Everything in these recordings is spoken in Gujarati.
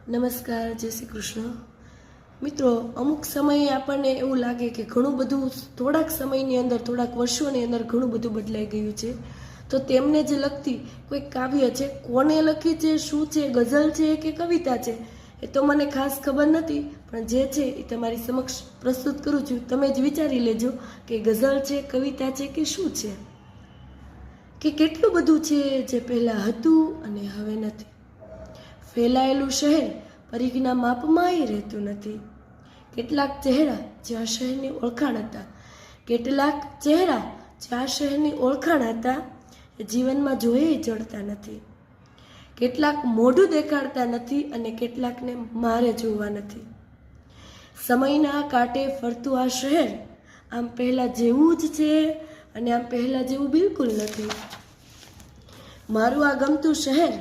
નમસ્કાર, જય શ્રી કૃષ્ણ. મિત્રો, અમુક સમયે આપણને એવું લાગે કે ઘણું બધું થોડાક સમયની અંદર, થોડાક વર્ષોની અંદર ઘણું બધું બદલાઈ ગયું છે. તો તેમને જે લગતી કોઈ કાવ્ય છે, કોને લખી છે, શું છે, ગઝલ છે કે કવિતા છે, એ તો મને ખાસ ખબર નથી, પણ જે છે એ તમારી સમક્ષ પ્રસ્તુત કરું છું. તમે જ વિચારી લેજો કે ગઝલ છે, કવિતા છે કે શું છે. કે કેટલું બધું છે જે પહેલાં હતું અને હવે નથી. ફેલાયેલું શહેર પરિઘના માપમાંય રહેતું નથી. કેટલાક ચહેરા જે આ શહેરની ઓળખાણ હતા, કેટલાક ચહેરા જે આ શહેરની ઓળખાણ હતા, એ જીવનમાં જોયે જડતા નથી. કેટલાક મોઢું દેખાડતા નથી અને કેટલાકને મારે જોવા નથી. સમયના કાંટે ફરતું આ શહેર આમ પહેલાં જેવું જ છે અને આમ પહેલાં જેવું બિલકુલ નથી. મારું આ ગમતું શહેર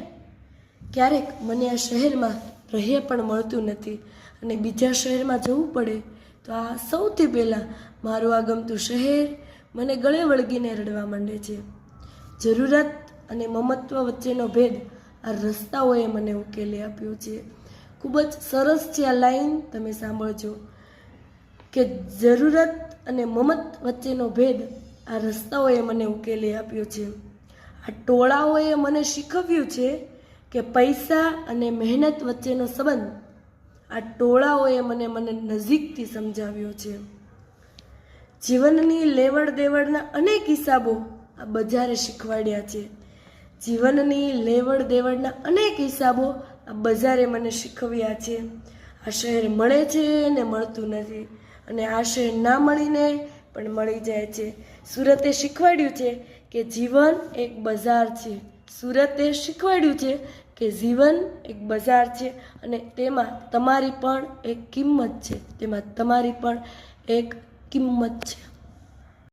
ક્યારેક મને આ શહેરમાં રહે પણ મળતું નથી અને બીજા શહેરમાં જવું પડે તો આ સૌથી પહેલાં મારું આ ગમતું શહેર મને ગળે વળગીને રડવા માંડે છે. જરૂરત અને મમત્વ વચ્ચેનો ભેદ આ રસ્તાઓએ મને ઉકેલી આપ્યો છે. ખૂબ જ સરસ છે આ લાઈન, તમે સાંભળજો કે જરૂરત અને મમત વચ્ચેનો ભેદ આ રસ્તાઓએ મને ઉકેલી આપ્યો છે. આ ટોળાઓએ મને શીખવ્યું છે કે પૈસા અને મહેનત વચ્ચેનો સંબંધ આ ટોળાઓએ મને નજીકથી સમજાવ્યો છે. જીવનની લેવડ દેવડના અનેક હિસાબો આ બજારે શીખવાડ્યા છે. જીવનની લેવડ દેવડના અનેક હિસાબો આ બજારે મને શીખવ્યા છે. આ શહેર મળે છે ને મળતું નથી અને આ શહેર ના મળીને પણ મળી જાય છે. સુરતે શીખવાડ્યું છે કે જીવન એક બજાર છે. સુરતે શીખવાડ્યું છે કે જીવન એક બજાર છે અને તેમાં તમારી પણ એક કિંમત છે. તેમાં તમારી પણ એક કિંમત છે.